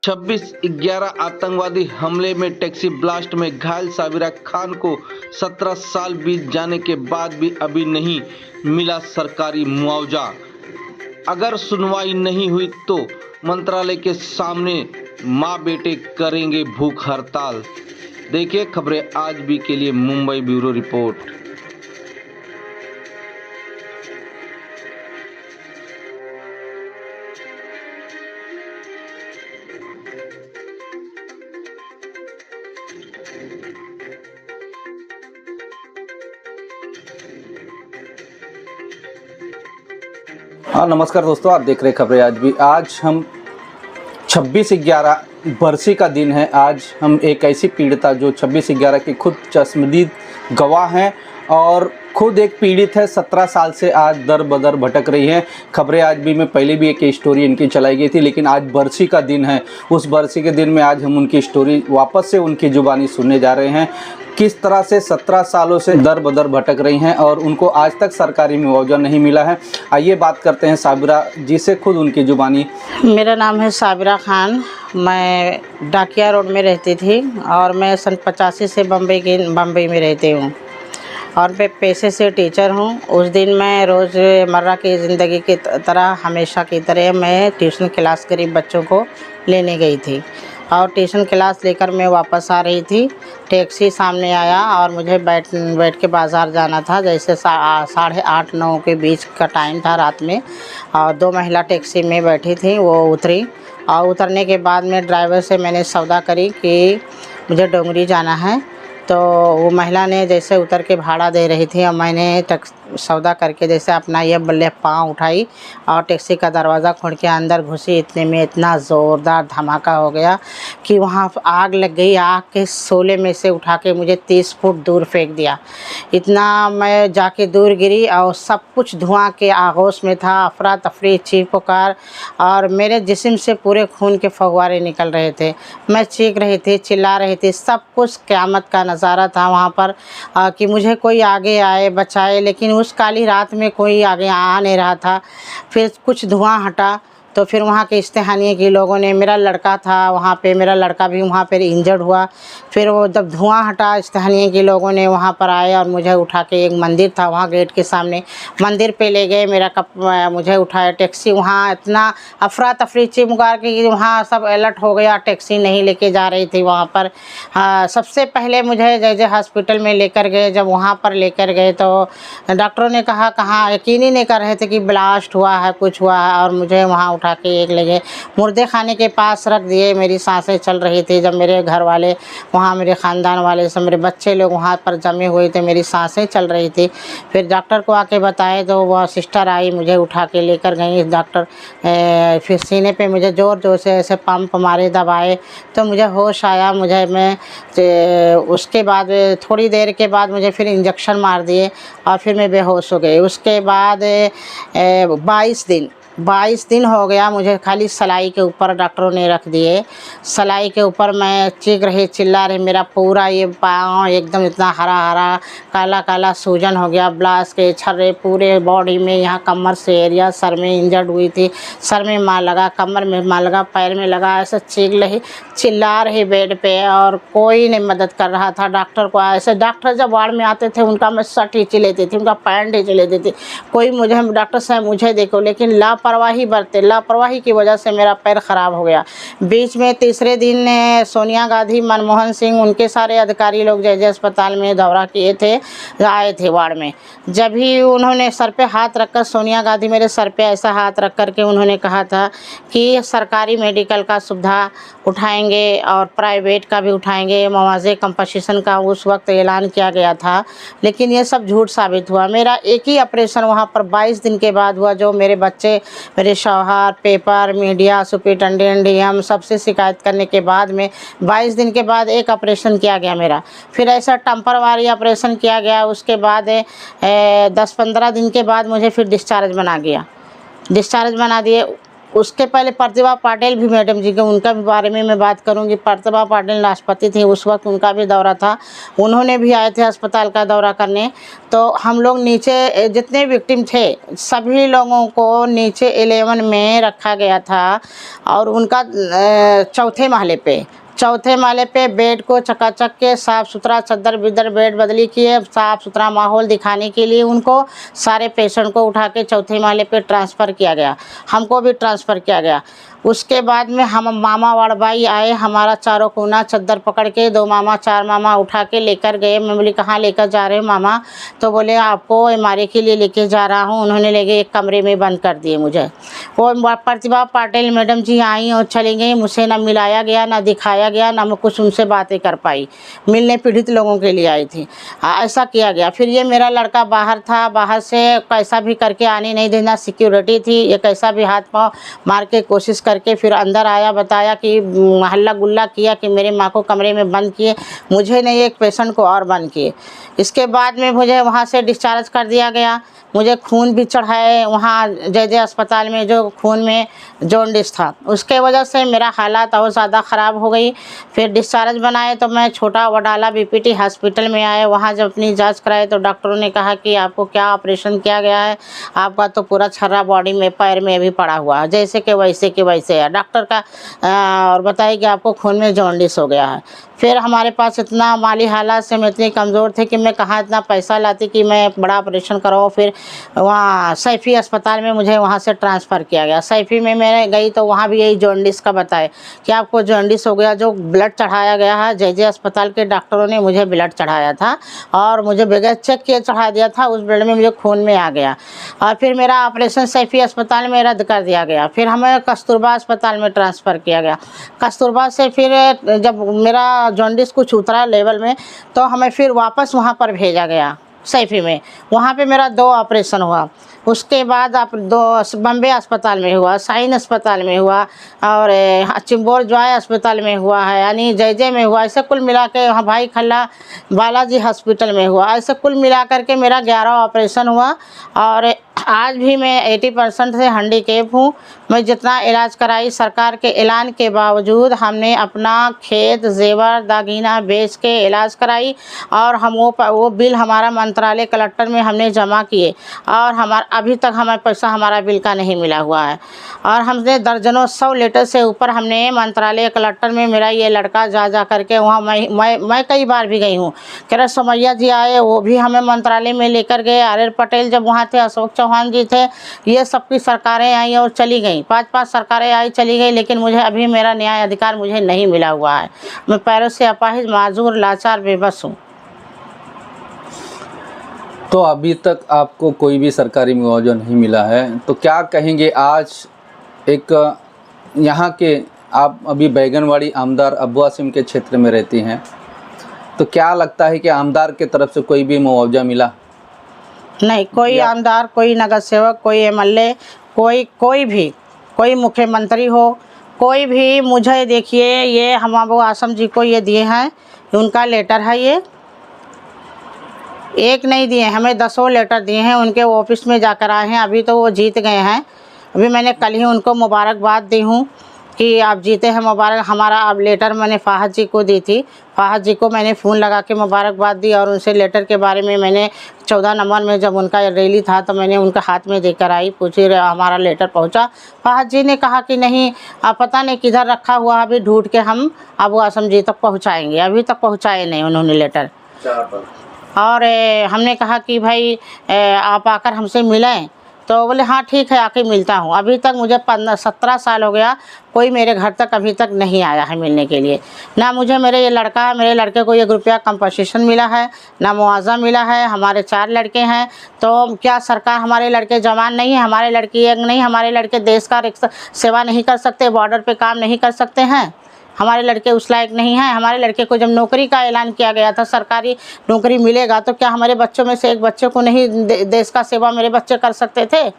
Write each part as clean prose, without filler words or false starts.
26/11 आतंकवादी हमले में टैक्सी ब्लास्ट में घायल साबिरा खान को 17 साल बीत जाने के बाद भी अभी नहीं मिला सरकारी मुआवजा। अगर सुनवाई नहीं हुई तो मंत्रालय के सामने मां बेटे करेंगे भूख हड़ताल। देखिए खबरें आज भी के लिए मुंबई ब्यूरो रिपोर्ट। हाँ नमस्कार दोस्तों, आप देख रहे हैं खबरें आज भी। आज हम 26/11 बरसी का दिन है। आज हम एक ऐसी पीड़िता जो 26/11 की खुद चश्मदीद गवाह हैं और खुद एक पीड़ित है, 17 साल से आज दर बदर भटक रही है। खबरें आज भी में पहले भी एक स्टोरी इनकी चलाई गई थी, लेकिन आज बरसी का दिन है। उस बरसी के दिन में आज हम उनकी स्टोरी वापस से उनकी जुबानी सुनने जा रहे हैं, किस तरह से 17 सालों से दर बदर भटक रही हैं और उनको आज तक सरकारी मुआवजा नहीं मिला है। आइए बात करते हैं साबिरा जी से, खुद उनकी जुबानी। मेरा नाम है साबिरा खान। मैं डाकिया रोड में रहती थी और मैं सन 85 से बम्बई में रहती हूँ और मैं पेशे से टीचर हूँ। उस दिन मैं रोज़मर्रा की ज़िंदगी की तरह हमेशा की तरह मैं ट्यूशन क्लास गरीब बच्चों को लेने गई थी और ट्यूशन क्लास लेकर मैं वापस आ रही थी। टैक्सी सामने आया और मुझे बैठ के बाज़ार जाना था। जैसे 8:30-9 के बीच का टाइम था रात में, और 2 महिला टैक्सी में बैठी थी। वो उतरी और उतरने के बाद में ड्राइवर से मैंने सौदा करी कि मुझे डोंगरी जाना है। तो वो महिला ने जैसे उतर के भाड़ा दे रही थी और मैंने सौदा करके जैसे अपना ये बल्ले पाँव उठाई और टैक्सी का दरवाज़ा खोल के अंदर घुसी। इतने में इतना ज़ोरदार धमाका हो गया कि वहाँ आग लग गई। आग के शोले में से उठा के मुझे 30 फुट दूर फेंक दिया। इतना मैं जाके दूर गिरी और सब कुछ धुआं के आगोश में था। अफरा तफरी, चीख पुकार और मेरे जिस्म से पूरे खून के फव्वारे निकल रहे थे। मैं चीख रही थी, चिल्ला रही थी। सब कुछ क़यामत का नज़ारा था वहाँ पर कि मुझे कोई आगे आए बचाए, लेकिन उस काली रात में कोई आगे आ नहीं रहा था। फिर कुछ धुआं हटा तो फिर वहाँ के स्थानीय के लोगों ने, मेरा लड़का था वहाँ पे, मेरा लड़का भी वहाँ पर इंजर्ड हुआ। फिर वो जब धुआं हटा, स्थानीय के लोगों ने वहाँ पर आए और मुझे उठा के एक मंदिर था वहाँ गेट के सामने, मंदिर पे ले गए। मुझे उठाया टैक्सी। वहाँ इतना अफरा तफरी चिमगार के वहाँ सब अलर्ट हो गया। टैक्सी नहीं लेके जा रही थी वहाँ पर। सबसे पहले मुझे जैसे हॉस्पिटल में लेकर गए। जब वहाँ पर लेकर गए तो डॉक्टरों ने कहा, कहाँ यकीन ही नहीं कर रहे थे कि ब्लास्ट हुआ है, कुछ हुआ है। और मुझे वहाँ उठा के एक ले गए, मुर्दे खाने के पास रख दिए। मेरी सांसें चल रही थी। जब मेरे घर वाले वहाँ, मेरे ख़ानदान वाले सब, मेरे बच्चे लोग वहाँ पर जमे हुए थे, मेरी सांसें चल रही थी। फिर डॉक्टर को आके बताए तो वह सिस्टर आई, मुझे उठा के लेकर गई डॉक्टर। फिर सीने पे मुझे ज़ोर ज़ोर से ऐसे पंप मारे, दबाए तो मुझे होश आया। उसके बाद थोड़ी देर के बाद मुझे फिर इंजेक्शन मार दिए और फिर मैं बेहोश हो गई। उसके बाद 22 दिन हो गया मुझे खाली सलाई के ऊपर डॉक्टरों ने रख दिए। सलाई के ऊपर मैं चीख रही, चिल्ला रही। मेरा पूरा ये पाँव एकदम इतना हरा हरा काला काला सूजन हो गया। ब्लास्ट के छर्रे पूरे बॉडी में, यहाँ कमर से एरिया, सर में इंजर्ड हुई थी। सर में मार लगा, कमर में मार लगा, पैर में लगा। ऐसे चीख रही, चिल्ला रही बेड पे और कोई नहीं मदद कर रहा था। डॉक्टर को ऐसे, डॉक्टर जब वार्ड में आते थे उनका मैं शर्ट खींच लेती थी, उनका पैंट खींच लेती थी। कोई मुझे, डॉक्टर साहब मुझे देखो, लेकिन लापरवाही बरते। लापरवाही की वजह से मेरा पैर ख़राब हो गया। बीच में तीसरे दिन सोनिया गांधी, मनमोहन सिंह, उनके सारे अधिकारी लोग जय अस्पताल में दौरा किए थे, आए थे वार्ड में। जब भी उन्होंने सर पे हाथ रखकर, सोनिया गांधी मेरे सर पे ऐसा हाथ रख कर के उन्होंने कहा था कि सरकारी मेडिकल का सुविधा उठाएंगे और प्राइवेट का भी उठाएंगे। मुआवजे कंपनसेशन का उस वक्त ऐलान किया गया था, लेकिन ये सब झूठ साबित हुआ। मेरा एक ही ऑपरेशन वहाँ पर 22 दिन के बाद हुआ, जो मेरे बच्चे, मेरे शौहर, पेपर, मीडिया, सुपरिटेंडेंट, डीएम सबसे शिकायत करने के बाद में 22 दिन के बाद एक ऑपरेशन किया गया मेरा। फिर ऐसा टेम्परवारी ऑपरेशन किया गया। उसके बाद 10-15 दिन के बाद मुझे फिर डिस्चार्ज बना दिए। उसके पहले प्रतिभा पाटिल भी मैडम जी के, उनका भी बारे में मैं बात करूंगी। प्रतिभा पाटिल राष्ट्रपति थी उस वक्त, उनका भी दौरा था, उन्होंने भी आए थे अस्पताल का दौरा करने। तो हम लोग नीचे जितने विक्टिम थे सभी लोगों को नीचे 11 में रखा गया था, और उनका चौथे माले पे बेड को चकाचक के साफ़ सुथरा चद्दर बिद्दर बेड बदली किए, साफ़ सुथरा माहौल दिखाने के लिए उनको सारे पेशेंट को उठा के चौथे माले पे ट्रांसफ़र किया गया, हमको भी ट्रांसफ़र किया गया। उसके बाद में हम मामा वाड़बाई आए, हमारा चारों कोना चद्दर पकड़ के 2 मामा 4 मामा उठा के लेकर गए। मैं बोली कहाँ लेकर जा रहे हो मामा? तो बोले आपको एमआरआई के लिए लेके जा रहा हूँ। उन्होंने लेके एक कमरे में बंद कर दिए मुझे। वो प्रतिभा पाटिल मैडम जी आई और चली गई, मुझसे ना मिलाया गया, ना दिखाया गया, ना मैं कुछ उनसे बातें कर पाई। मिलने पीड़ित लोगों के लिए आई थी, ऐसा किया गया। फिर ये मेरा लड़का बाहर था, बाहर से कैसा भी करके आने नहीं देना, सिक्योरिटी थी, ये कैसा भी हाथ पाँव मार के कोशिश करके फिर अंदर आया, बताया कि हल्ला गुल्ला किया कि मेरे माँ को कमरे में बंद किए, मुझे नहीं एक पेशेंट को और बंद किए। इसके बाद में मुझे वहाँ से डिस्चार्ज कर दिया गया। मुझे खून भी चढ़ाए वहाँ जय अस्पताल में, जो खून में जॉन्डिस था, उसके वजह से मेरा हालात और ज़्यादा ख़राब हो गई। फिर डिस्चार्ज बनाए तो मैं छोटा वडाला बीपीटी हॉस्पिटल में आए। वहाँ जब अपनी जांच कराए तो डॉक्टरों ने कहा कि आपको क्या ऑपरेशन किया गया है, आपका तो पूरा छर्रा बॉडी में पैर में भी पड़ा हुआ है, जैसे कि वैसे है डॉक्टर का। और बताइए कि आपको खून में जॉन्डिस हो गया है। फिर हमारे पास इतना माली हालात से मैं इतनी कमज़ोर थे कि मैं कहाँ इतना पैसा लाती कि मैं बड़ा ऑपरेशन कराऊँ। फिर वहाँ सैफी अस्पताल में मुझे वहाँ से ट्रांसफ़र किया गया। सैफी में मैं गई तो वहाँ भी यही जॉन्डिस का बताए कि आपको जॉन्डिस हो गया। जो ब्लड चढ़ाया गया है, जय अस्पताल के डॉक्टरों ने मुझे ब्लड चढ़ाया था और मुझे बगैर चेक किए चढ़ा दिया था। उस ब्लड में मुझे खून में आ गया और फिर मेरा ऑपरेशन सैफी अस्पताल में रद्द कर दिया गया। फिर हमें कस्तूरबा अस्पताल में ट्रांसफ़र किया गया। कस्तूरबा से फिर जब मेरा जॉन्डिस कुछ उतरा लेवल में तो हमें फिर वापस वहाँ पर भेजा गया सैफी में। वहाँ पे मेरा 2 ऑपरेशन हुआ। उसके बाद आप 2 बम्बे अस्पताल में हुआ, साइन अस्पताल में हुआ और चिंबोर जॉय अस्पताल में हुआ है, यानी जय में हुआ। ऐसे कुल मिला के वहाँ भाई खल्ला बालाजी हॉस्पिटल में हुआ। ऐसे कुल मिला करके मेरा 11 ऑपरेशन हुआ और आज भी मैं 80% से हैंडीकैप हूँ। मैं जितना इलाज कराई, सरकार के ऐलान के बावजूद हमने अपना खेत जेवर दागीना बेच के इलाज कराई और हम वो बिल हमारा मंत्रालय कलेक्टर में हमने जमा किए और अभी तक हमारे पैसा हमारा बिल का नहीं मिला हुआ है। और हमने दर्जनों 100 लेटर से ऊपर हमने मंत्रालय कलेक्टर में, मेरा ये लड़का जा करके वहाँ मैं कई बार भी गई हूँ। कह सोमैया जी आए, वो भी हमें मंत्रालय में लेकर गए। आर पटेल जब वहाँ थे, अशोक चौहान जी थे, ये सबकी सरकारें आई और चली गई। 5 सरकारें आई चली गई, लेकिन मुझे अभी मेरा न्याय अधिकार मुझे नहीं मिला हुआ है। मैं पैरों से अपाहिज, माजूर, लाचार, बेबस हूँ। तो अभी तक आपको कोई भी सरकारी मुआवजा नहीं मिला है, तो क्या कहेंगे आज एक यहाँ के, आप अभी बैगनवाड़ी आमदार अब्बू आसिम के क्षेत्र में रहती हैं, तो क्या लगता है कि आमदार के तरफ से कोई भी मुआवजा मिला? नहीं, कोई आमदार, कोई नगर सेवक, कोई एमएलए, कोई मुख्यमंत्री हो, कोई भी मुझे देखिए, ये हम अब्बू आसिम जी को ये दिए हैं, उनका लेटर है, ये एक नहीं दिए, हमें 10 लेटर दिए हैं। उनके ऑफिस में जाकर आए हैं, अभी तो वो जीत गए हैं। अभी मैंने कल ही उनको मुबारकबाद दी हूँ कि आप जीते हैं, मुबारक। हमारा अब लेटर मैंने फाहद जी को दी थी, फाहद जी को मैंने फ़ोन लगा के मुबारकबाद दी और उनसे लेटर के बारे में मैंने 14 नंबर में जब उनका रैली था तो मैंने उनका हाथ में देकर आई, पूछी हमारा लेटर पहुंचा। फाहद जी ने कहा कि नहीं, आप पता नहीं किधर रखा हुआ, अभी ढूंढ के हम अब्बू आसिम जी तक पहुँचाएँगे। अभी तक पहुँचाए नहीं उन्होंने लेटर। और हमने कहा कि भाई आप आकर हमसे मिलें, तो बोले हाँ ठीक है, आके मिलता हूँ। अभी तक मुझे 17 साल हो गया, कोई मेरे घर तक अभी तक नहीं आया है मिलने के लिए। ना मुझे मेरे लड़के को 1 रुपया कंपनसेशन मिला है, ना मुआवजा मिला है। हमारे 4 लड़के हैं, तो क्या सरकार, हमारे लड़के जवान नहीं है, हमारे लड़की एक नहीं, हमारे लड़के देश का सेवा नहीं कर सकते, बॉर्डर पे काम नहीं कर सकते हैं, हमारे लड़के उस लायक नहीं हैं। हमारे लड़के को जब नौकरी का ऐलान किया गया था, सरकारी नौकरी मिलेगा, तो क्या हमारे बच्चों में से एक बच्चे को नहीं देश का सेवा मेरे बच्चे कर सकते थे?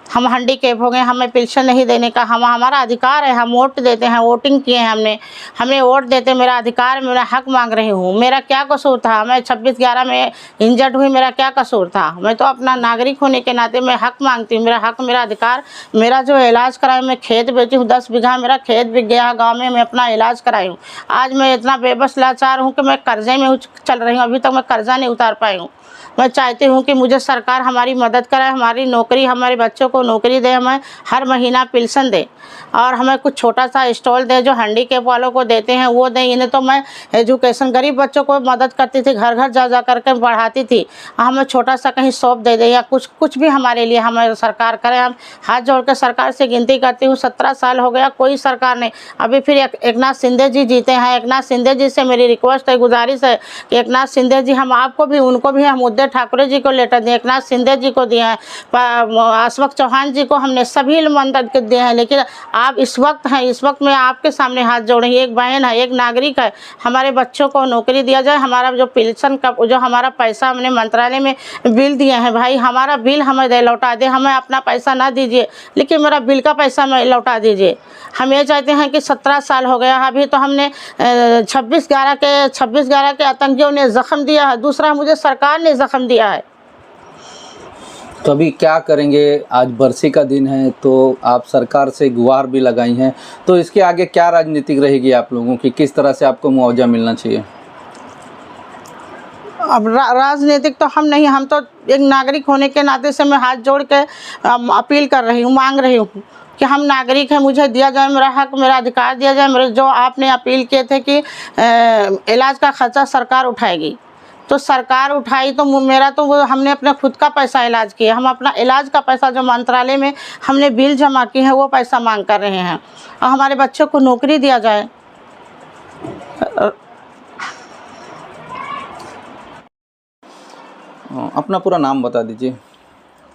हम हैंडीकैप हो गए, हमें पेंशन नहीं देने का, हम हमारा अधिकार है, हम वोट देते हैं, वोटिंग किए हैं हमने वोट देते, मेरा अधिकार, मेरा हक मांग रही हूँ। मेरा क्या कसूर था? मैं 26/11 में इंजर्ड हुई, मेरा क्या कसूर था? मैं तो अपना नागरिक होने के नाते मैं हक मांगती हूँ, मेरा हक, मेरा अधिकार। मेरा जो इलाज कराया, मैं खेत बेची हूँ, 10 बीघा मेरा खेत बिक गया गाँव में, मैं अपना इलाज कराई हूँ। आज मैं इतना बेबस लाचार हूँ कि मैं कर्जे में चल रही हूँ, अभी तक मैं कर्जा नहीं उतार पाई हूँ। मैं चाहती हूँ कि मुझे सरकार हमारी मदद करे, हमारी नौकरी, हमारे बच्चों को नौकरी दे, हमें हर महीना पेंशन दे और हमें कुछ छोटा सा स्टॉल दे, जो हैंडीकैप वालों को देते हैं वो दें। इन्हें तो मैं एजुकेशन, गरीब बच्चों को मदद करती थी, घर घर जा करके पढ़ाती थी। हमें छोटा सा कहीं शॉप दे दे या कुछ भी हमारे लिए हमारी सरकार करे। हम हाथ जोड़ के सरकार से विनती करती हूँ, 17 साल हो गया, कोई सरकार नहीं। अभी फिर एकनाथ शिंदे जी जीते हैं। एकनाथ शिंदे जी से मेरी रिक्वेस्ट है, गुजारिश है कि एकनाथ शिंदे जी, हम आपको भी, उनको भी, हम उद्धव ठाकरे जी को लेटर दिए, एकनाथ शिंदे जी को दिए हैं, अशोक चौहान जी को, हमने सभी मदद के दिए हैं। लेकिन आप इस वक्त हैं, इस वक्त मैं आपके सामने हाथ जोड़े, एक बहन है, एक नागरिक है, हमारे बच्चों को नौकरी दिया जाए। हमारा जो पेंशन का जो हमारा पैसा हमने मंत्रालय में बिल दिए हैं, भाई हमारा बिल हमें लौटा दे, हमें अपना पैसा ना दीजिए, लेकिन मेरा बिल का पैसा हमें लौटा दीजिए। हम ये चाहते हैं कि 17 साल हो गया, अभी तो हमने 26/11 के आतंकियों ने जख्म दिया है, दूसरा मुझे सरकार ने जख्म दिया है। तो अभी क्या करेंगे? आज बरसी का दिन है, तो आप सरकार से गुहार भी लगाई हैं, तो इसके आगे क्या राजनीतिक रहेगी आप लोगों की? किस तरह से आपको मुआवजा मिलना चाहिए? अब राजनीतिक तो हम नहीं, हम तो एक नागरिक होने के नाते से मैं हाथ जोड़ के अपील कर रही हूँ, मांग रही हूँ कि हम नागरिक हैं, मुझे दिया जाए मेरा हक, मेरा अधिकार दिया जाए। मेरे जो आपने अपील किए थे कि इलाज का खर्चा सरकार उठाएगी, तो सरकार उठाई, तो मेरा तो वो हमने अपने खुद का पैसा इलाज किया। हम अपना इलाज का पैसा जो मंत्रालय में हमने बिल जमा किए हैं वो पैसा मांग कर रहे हैं, और हमारे बच्चों को नौकरी दिया जाए। अपना पूरा नाम बता दीजिए।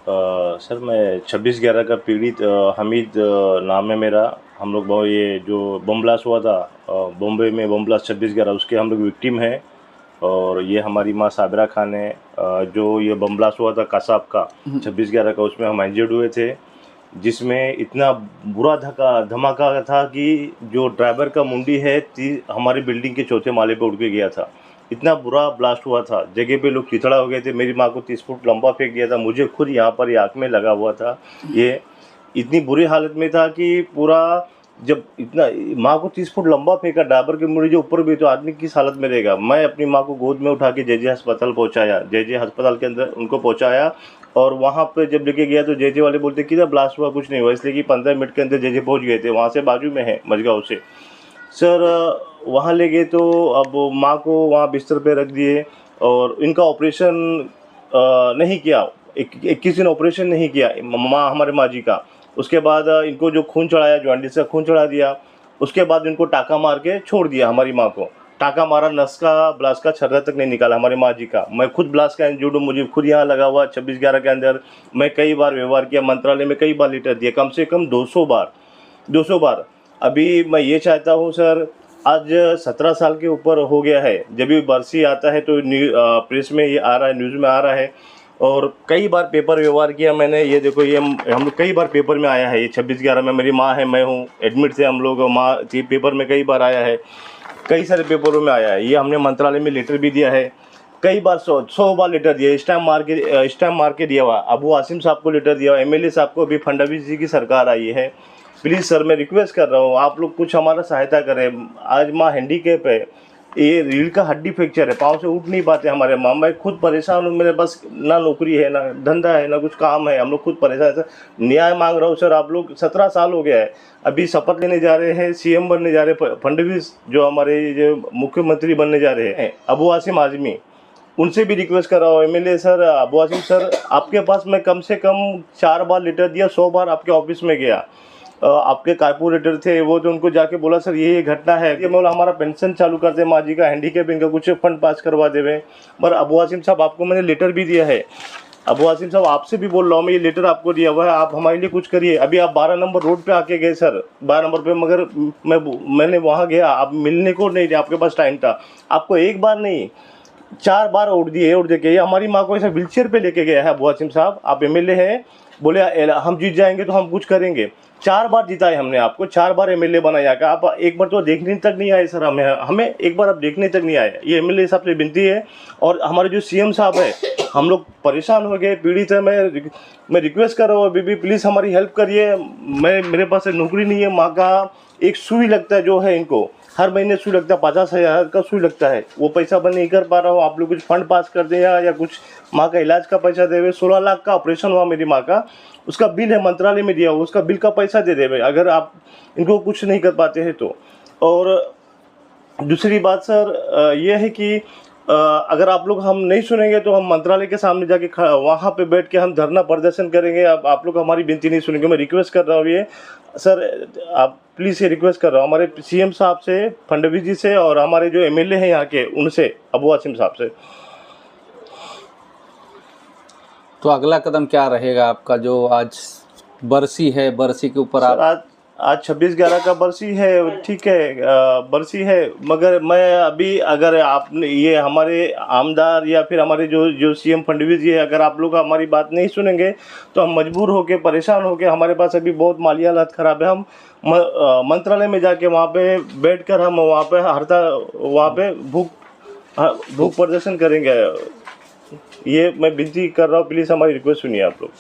सर मैं 26/11 का पीड़ित हमीद नाम है मेरा। हम लोग ये जो बम ब्लास्ट हुआ था बॉम्बे में, बम ब्लास्ट 26/11, उसके हम लोग विक्टिम हैं। और ये हमारी माँ साबिरा खान है। जो ये बम ब्लास्ट हुआ था कसाब का 26/11 का, उसमें हम इंजर्ड हुए थे, जिसमें इतना बुरा धमाका था कि जो ड्राइवर का मुंडी है हमारी बिल्डिंग के 4थे माले पे उड़ के गया था। इतना बुरा ब्लास्ट हुआ था, जगह पे लोग चिथड़ा हो गए थे। मेरी माँ को 30 फुट लंबा फेंक दिया था, मुझे खुद यहाँ पर आँख में लगा हुआ था। ये इतनी बुरी हालत में था कि पूरा, जब इतना माँ को 30 फुट लंबा फेंका, ड्राइवर की मुड़ी जो ऊपर भी, तो आदमी किस हालत में रहेगा। मैं अपनी माँ को गोद में उठा के जे अस्पताल पहुँचाया, जे अस्पताल के अंदर उनको पहुँचाया। और वहाँ पे जब लेके गया तो जे वाले बोलते कि ब्लास्ट हुआ, कुछ नहीं हुआ, इसलिए कि 15 मिनट के अंदर जे पहुँच गए थे। वहाँ से बाजू में है मझगाँव से। सर वहाँ ले गए तो अब माँ को वहाँ बिस्तर पे रख दिए और इनका ऑपरेशन नहीं किया। 21 दिन ऑपरेशन नहीं किया हमारे माँ जी का। उसके बाद इनको जो खून चढ़ाया, जॉन्डिस का खून चढ़ा दिया। उसके बाद इनको टाका मार के छोड़ दिया हमारी माँ को। टाका मारा, नस का, ब्लास्ट का छर्रा तक नहीं निकाला हमारी माँ जी का। मैं खुद ब्लास्ट का इंजर्ड हूँ, मुझे खुद यहाँ लगा हुआ 26/11 के अंदर। मैं कई बार व्यवहार किया, मंत्रालय में कई बार लेटर दिया, कम से कम 200 बार। अभी मैं ये चाहता हूँ सर, आज 17 साल के ऊपर हो गया है। जब भी बरसी आता है तो प्रेस में ये आ रहा है, न्यूज़ में आ रहा है। और कई बार पेपर व्यवहार किया मैंने। ये देखो, ये हम लोग कई बार पेपर में आया है। ये 26/11 में मेरी माँ है, मैं हूँ, एडमिट थे हम लोग। माँ ये पेपर में कई बार आया है, कई सारे पेपरों में आया है। ये हमने मंत्रालय में लेटर भी दिया है, कई बार 100 बार लेटर दिया, स्टैम्प मार के दिया हुआ। अबू आसिम साहब को लेटर दिया हुआ, MLA साहब को। अभी फडणवीस जी की सरकार आई है। प्लीज़ सर, मैं रिक्वेस्ट कर रहा हूँ, आप लोग कुछ हमारा सहायता करें। आज माँ हैंडीकैप है, ये रीढ़ का हड्डी फ्रैक्चर है, पाँव से उठ नहीं पाते हमारे माँ। मैं खुद परेशान हूँ, मेरे पास ना नौकरी है, ना धंधा है, ना कुछ काम है। हम लोग खुद परेशान है। न्याय मांग रहा हूँ सर, आप लोग। 17 साल हो गया है। अभी शपथ लेने जा रहे हैं, CM बनने जा रहे हैं फडणवीस, जो हमारे जो मुख्यमंत्री बनने जा रहे हैं, अबू आसिम आजमी। उनसे भी रिक्वेस्ट कर रहा हूँ, MLA sir, Abu Asim sir, आपके पास मैं कम से कम 4 बार लेटर दिया, 100 बार आपके ऑफिस में गया। आपके कारपोरेटर थे वो, तो उनको जाके बोला सर ये घटना है, ये बोला हमारा पेंशन चालू कर दे, माँ जी का हैंडीकैप, इनका कुछ फंड पास करवा देवे। पर अबू आसिम साहब, आपको मैंने लेटर भी दिया है। अबू आसिम साहब, आपसे भी बोल रहा हूँ मैं, ये लेटर आपको दिया हुआ है, आप हमारे लिए कुछ करिए। अभी आप 12 नंबर रोड पे आके गए सर, 12 नंबर पे, मगर मैंने वहाँ गया, आप मिलने को नहीं थे, आपके पास टाइम था। आपको एक बार नहीं 4 बार उड़ दे के, ये हमारी माँ को ऐसा व्हीलचेयर पे लेके गया है अबू आसिम साहब। आप MLA हैं, बोले हम जीत जाएंगे तो हम कुछ करेंगे। 4 बार जिताए हमने आपको, 4 बार एमएलए बनाया का आप एक बार तो देखने तक नहीं आए सर। हमें एक बार आप देखने तक नहीं आए। ये एमएलए साहब से विनती है। और हमारे जो सीएम साहब है, हम लोग परेशान हो गए, पीड़ित है। मैं रिक्वेस्ट कर रहा हूँ अभी भी, प्लीज़ हमारी हेल्प करिए। मेरे पास नौकरी नहीं है, माँ का एक सुई लगता है जो है, इनको हर महीने सुई लगता है, 50,000 का सुई लगता है। वो पैसा बंद नहीं कर पा रहा हूँ। आप लोग कुछ फंड पास कर दें या कुछ माँ का इलाज का पैसा देवे। 16 लाख का ऑपरेशन हुआ मेरी माँ का, उसका बिल है, मंत्रालय में दिया हुआ, उसका बिल का पैसा दे देवे अगर आप इनको कुछ नहीं कर पाते हैं तो। और दूसरी बात सर ये है कि अगर आप लोग हम नहीं सुनेंगे तो हम मंत्रालय के सामने जाके वहाँ पे बैठ के हम धरना प्रदर्शन करेंगे। अब आप लोग हमारी विनती नहीं सुनेंगे। मैं रिक्वेस्ट कर रहा हूँ ये सर, आप प्लीज़ ये रिक्वेस्ट कर रहा हूँ हमारे सीएम साहब से, फडणवीस जी से, और हमारे जो एमएलए हैं यहाँ के उनसे, अबू आसिम साहब से। तो अगला कदम क्या रहेगा आपका? जो आज बरसी है, बरसी के ऊपर आप आज 26/11 का बरसी है, ठीक है, बरसी है। मगर मैं अभी, अगर आप ये हमारे आमदार या फिर हमारे जो सीएम फडणवीस जी है, अगर आप लोग हमारी बात नहीं सुनेंगे तो हम मजबूर होके, परेशान होके, हमारे पास अभी बहुत माली हालत ख़राब है। हम मंत्रालय में जाके वहाँ पे बैठकर हम वहाँ पे वहाँ पे भूख प्रदर्शन करेंगे। ये मैं विनती कर रहा हूँ, प्लीज़ हमारी रिक्वेस्ट सुनिए आप लोग।